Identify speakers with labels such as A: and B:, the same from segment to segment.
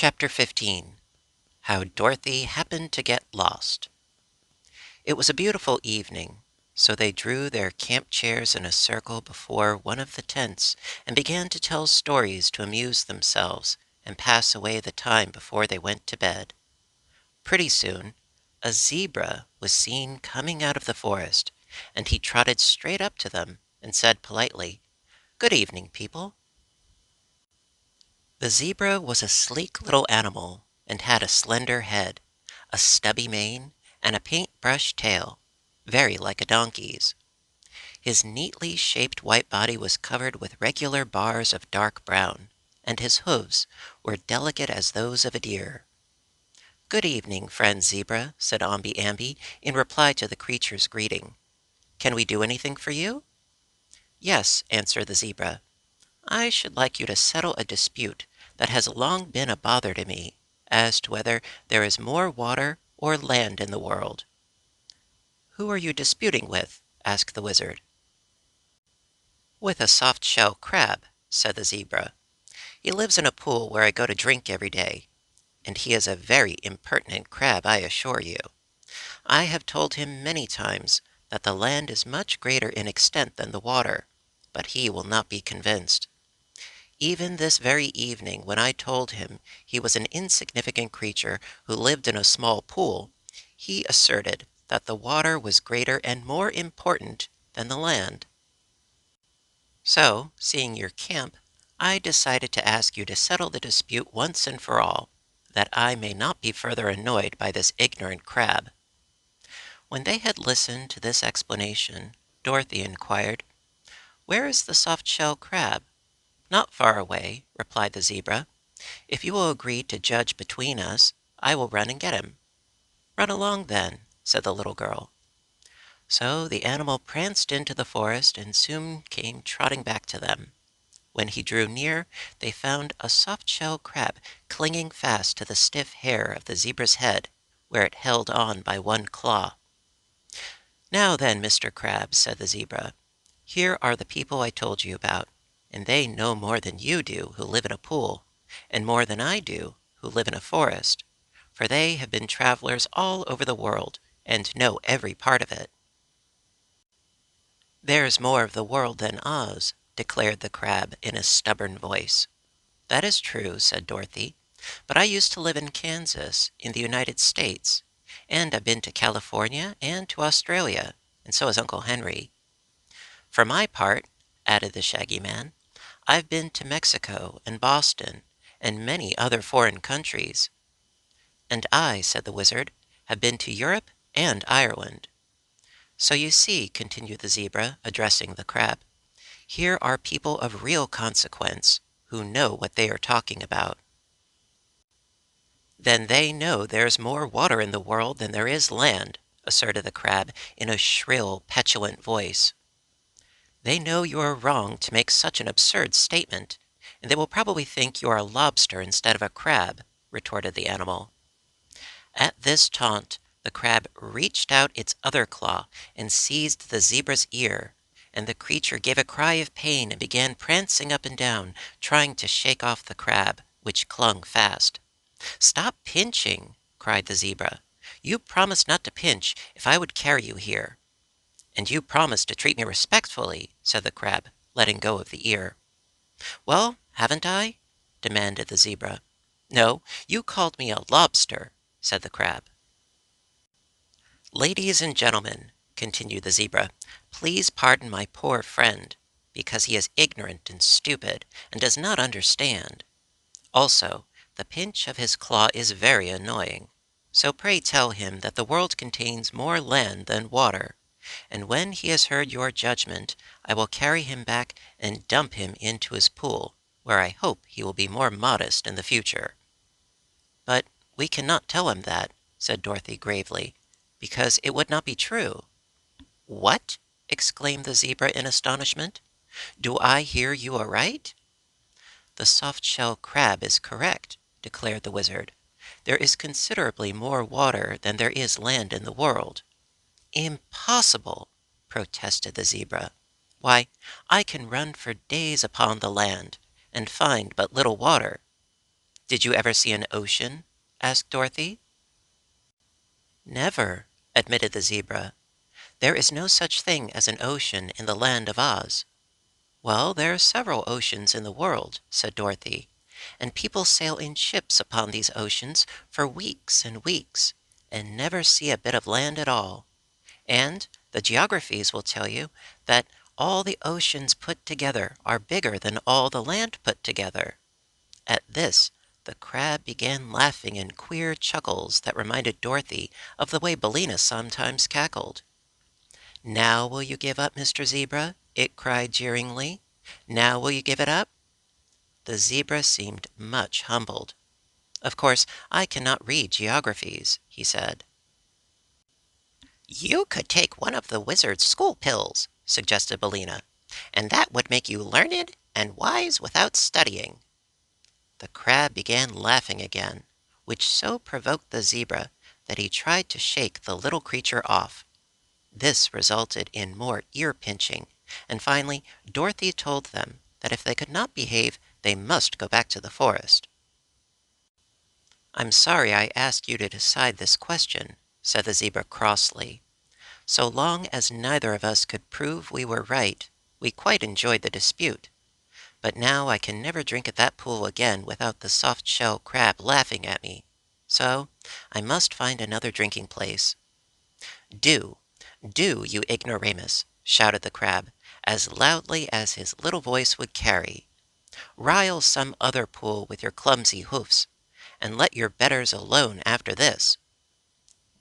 A: Chapter 15. How Dorothy Happened to Get Lost. It was a beautiful evening, so they drew their camp chairs in a circle before one of the tents and began to tell stories to amuse themselves and pass away the time before they went to bed. Pretty soon, a zebra was seen coming out of the forest, and he trotted straight up to them and said politely, "Good evening, people." The zebra was a sleek little animal and had a slender head, a stubby mane, and a paintbrush tail, very like a donkey's. His neatly shaped white body was covered with regular bars of dark brown, and his hooves were delicate as those of a deer. "Good evening, friend zebra," said Omby Amby in reply to the creature's greeting. "Can we do anything for you?" "Yes," answered the zebra. "I should like you to settle a dispute that has long been a bother to me, as to whether there is more water or land in the world." "Who are you disputing with?" asked the wizard. "With a soft-shell crab," said the zebra. "He lives in a pool where I go to drink every day, and he is a very impertinent crab, I assure you. I have told him many times that the land is much greater in extent than the water, but he will not be convinced. Even this very evening, when I told him he was an insignificant creature who lived in a small pool, he asserted that the water was greater and more important than the land. So, seeing your camp, I decided to ask you to settle the dispute once and for all, that I may not be further annoyed by this ignorant crab." When they had listened to this explanation, Dorothy inquired, "Where is the soft-shell crab?" "Not far away," replied the zebra. "If you will agree to judge between us, I will run and get him." "Run along, then," said the little girl. So the animal pranced into the forest and soon came trotting back to them. When he drew near, they found a soft-shell crab clinging fast to the stiff hair of the zebra's head, where it held on by one claw. "Now then, Mr. Crab," said the zebra, "here are the people I told you about, and they know more than you do who live in a pool, and more than I do who live in a forest, for they have been travelers all over the world and know every part of it." "There's more of the world than Oz," declared the crab in a stubborn voice. "That is true," said Dorothy, "but I used to live in Kansas, in the United States, and I've been to California and to Australia, and so has Uncle Henry. For my part," added the Shaggy Man, "I've been to Mexico and Boston and many other foreign countries." "And I," said the wizard, "have been to Europe and Ireland. So you see," continued the zebra, addressing the crab, "here are people of real consequence who know what they are talking about." "Then they know there's more water in the world than there is land," asserted the crab in a shrill, petulant voice. "They know you are wrong to make such an absurd statement, and they will probably think you are a lobster instead of a crab," retorted the animal. At this taunt, the crab reached out its other claw and seized the zebra's ear, and the creature gave a cry of pain and began prancing up and down, trying to shake off the crab, which clung fast. "Stop pinching!" cried the zebra. "You promised not to pinch if I would carry you here." "And you promised to treat me respectfully," said the crab, letting go of the ear. "Well, haven't I?" demanded the zebra. "No, you called me a lobster," said the crab. "Ladies and gentlemen," continued the zebra, "please pardon my poor friend, because he is ignorant and stupid, and does not understand. Also, the pinch of his claw is very annoying. So pray tell him that the world contains more land than water, and when he has heard your judgment, I will carry him back and dump him into his pool, where I hope he will be more modest in the future." "But we cannot tell him that," said Dorothy gravely, "because it would not be true." "What?" exclaimed the zebra in astonishment. "Do I hear you aright?" "The soft-shell crab is correct," declared the wizard. "There is considerably more water than there is land in the world." "Impossible!" protested the zebra. "Why, I can run for days upon the land, and find but little water." Did you ever see an ocean? Asked Dorothy. Never, admitted the zebra. There is no such thing as an ocean in the land of Oz. Well, there are several oceans in the world, said Dorothy, and people sail in ships upon these oceans for weeks and weeks, and never see a bit of land at all. And the geographies will tell you that all the oceans put together are bigger than all the land put together. At this, the crab began laughing in queer chuckles that reminded Dorothy of the way Billina sometimes cackled. "Now will you give up, Mr. Zebra?" it cried jeeringly. "Now will you give it up?" The zebra seemed much humbled. "Of course, I cannot read geographies," he said. "You could take one of the wizard's school pills," suggested Billina, "and that would make you learned and wise without studying." The crab began laughing again, which so provoked the zebra that he tried to shake the little creature off. This resulted in more ear pinching, and finally Dorothy told them that if they could not behave, they must go back to the forest. "I'm sorry I asked you to decide this question," said the zebra crossly. "So long as neither of us could prove we were right, we quite enjoyed the dispute. But now I can never drink at that pool again without the soft-shell crab laughing at me. So I must find another drinking place." "Do, do, you ignoramus!" shouted the crab, as loudly as his little voice would carry. "Rile some other pool with your clumsy hoofs, and let your betters alone after this."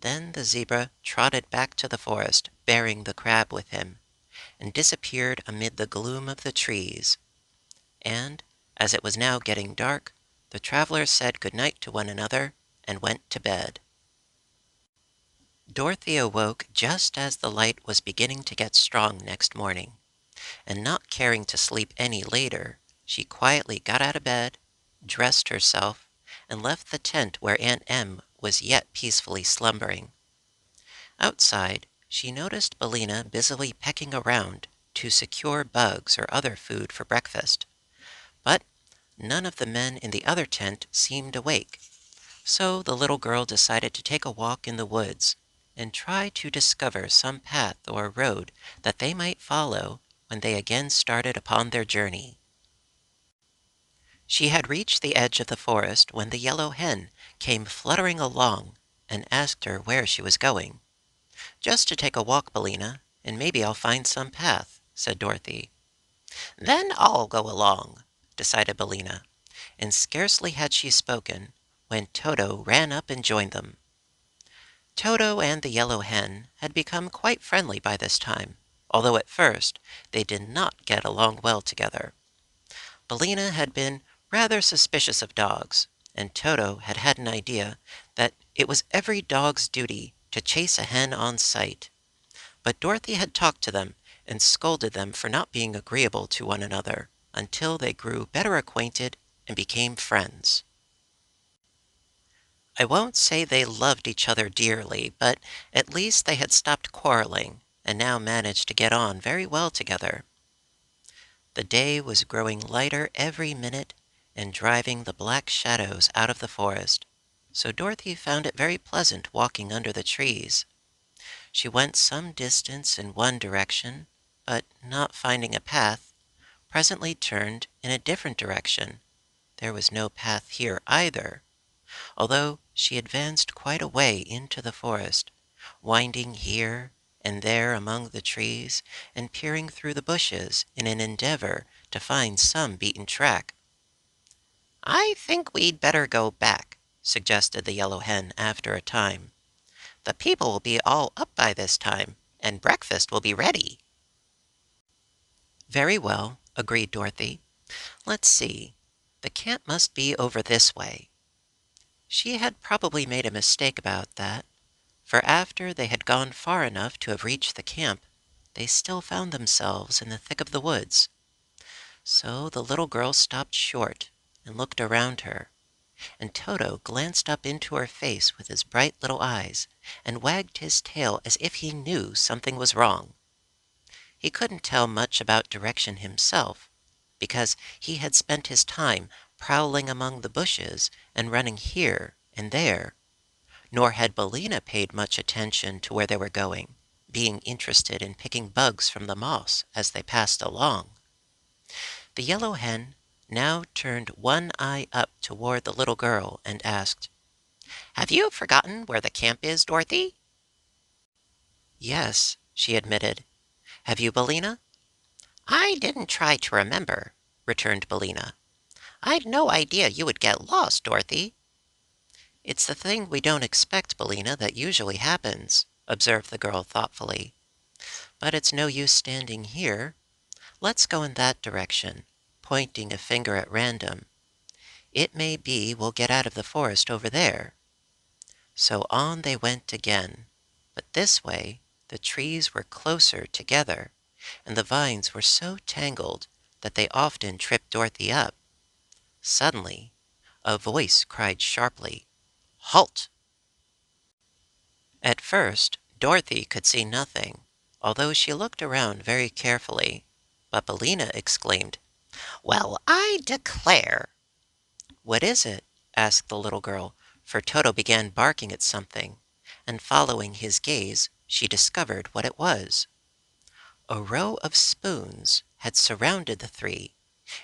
A: Then the zebra trotted back to the forest, bearing the crab with him, and disappeared amid the gloom of the trees. And, as it was now getting dark, the travelers said good night to one another and went to bed. Dorothy awoke just as the light was beginning to get strong next morning, and not caring to sleep any later, she quietly got out of bed, dressed herself, and left the tent where Aunt Em was yet peacefully slumbering. Outside, she noticed Billina busily pecking around to secure bugs or other food for breakfast. But none of the men in the other tent seemed awake, so the little girl decided to take a walk in the woods and try to discover some path or road that they might follow when they again started upon their journey. She had reached the edge of the forest when the yellow hen came fluttering along and asked her where she was going. "Just to take a walk, Billina, and maybe I'll find some path," said Dorothy. "Then I'll go along," decided Billina, and scarcely had she spoken when Toto ran up and joined them. Toto and the yellow hen had become quite friendly by this time, although at first they did not get along well together. Billina had been rather suspicious of dogs, and Toto had had an idea that it was every dog's duty to chase a hen on sight. But Dorothy had talked to them and scolded them for not being agreeable to one another until they grew better acquainted and became friends. I won't say they loved each other dearly, but at least they had stopped quarreling and now managed to get on very well together. The day was growing lighter every minute and driving the black shadows out of the forest, so Dorothy found it very pleasant walking under the trees. She went some distance in one direction, but not finding a path, presently turned in a different direction. There was no path here either, although she advanced quite a way into the forest, winding here and there among the trees, and peering through the bushes in an endeavor to find some beaten track. "I think we'd better go back," suggested the yellow hen after a time. "The people will be all up by this time, and breakfast will be ready." "Very well," agreed Dorothy. "Let's see. The camp must be over this way." She had probably made a mistake about that, for after they had gone far enough to have reached the camp, they still found themselves in the thick of the woods. So the little girl stopped short and looked around her, and Toto glanced up into her face with his bright little eyes, and wagged his tail as if he knew something was wrong. He couldn't tell much about direction himself, because he had spent his time prowling among the bushes and running here and there, nor had Bellina paid much attention to where they were going, being interested in picking bugs from the moss as they passed along. The yellow hen now turned one eye up toward the little girl and asked, "Have you forgotten where the camp is, Dorothy?" "Yes," she admitted. "Have you, Bellina?" "I didn't try to remember," returned Bellina. "I'd no idea you would get lost, Dorothy." "It's the thing we don't expect, Bellina, that usually happens," observed the girl thoughtfully. "But it's no use standing here. Let's go in that direction," pointing a finger at random. "It may be we'll get out of the forest over there." So on they went again, but this way the trees were closer together, and the vines were so tangled that they often tripped Dorothy up. Suddenly, a voice cried sharply, "Halt!" At first, Dorothy could see nothing, although she looked around very carefully. But Bellina exclaimed, "Well, I declare!" "What is it?" asked the little girl, for Toto began barking at something, and following his gaze, she discovered what it was. A row of spoons had surrounded the three,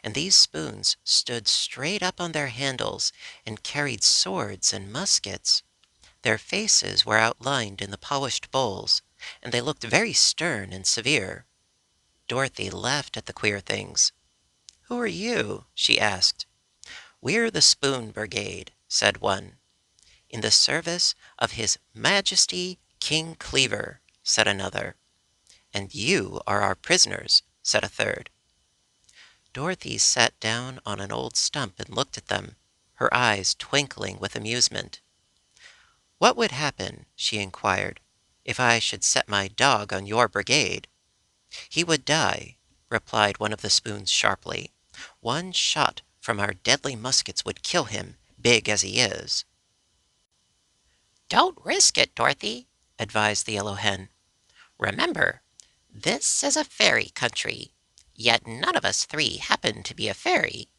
A: and these spoons stood straight up on their handles and carried swords and muskets. Their faces were outlined in the polished bowls, and they looked very stern and severe. Dorothy laughed at the queer things. "Who are you?" she asked. "We're the Spoon Brigade," said one. "In the service of His Majesty King Cleaver," said another. "And you are our prisoners," said a third. Dorothy sat down on an old stump and looked at them, her eyes twinkling with amusement. "What would happen," she inquired, "if I should set my dog on your brigade?" "He would die," replied one of the spoons sharply. "One shot from our deadly muskets would kill him, big as he is." "Don't risk it, Dorothy," advised the yellow hen. "Remember, this is a fairy country, yet none of us three happen to be a fairy."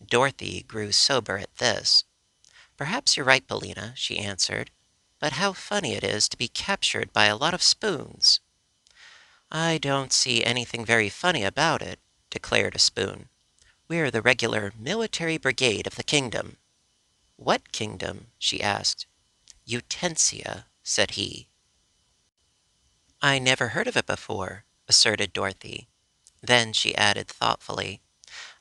A: Dorothy grew sober at this. "Perhaps you're right, Bellina," she answered. "But how funny it is to be captured by a lot of spoons." "I don't see anything very funny about it," declared a spoon. "We're the regular military brigade of the kingdom." "What kingdom?" she asked. "Utensia," said he. "I never heard of it before," asserted Dorothy. Then she added thoughtfully,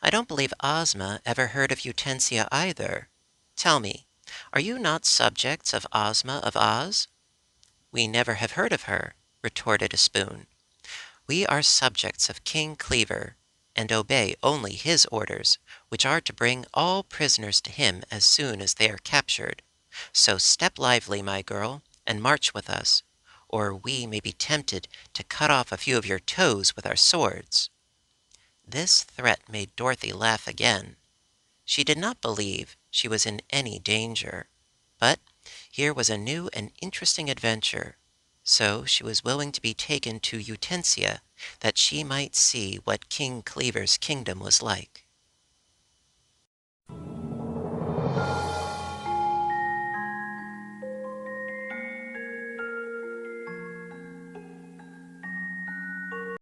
A: "I don't believe Ozma ever heard of Utensia either. Tell me, are you not subjects of Ozma of Oz?" "We never have heard of her," retorted a spoon. "We are subjects of King Cleaver, and obey only his orders, which are to bring all prisoners to him as soon as they are captured. So step lively, my girl, and march with us, or we may be tempted to cut off a few of your toes with our swords." This threat made Dorothy laugh again. She did not believe she was in any danger, but here was a new and interesting adventure, so she was willing to be taken to Utensia that she might see what King Cleaver's kingdom was like.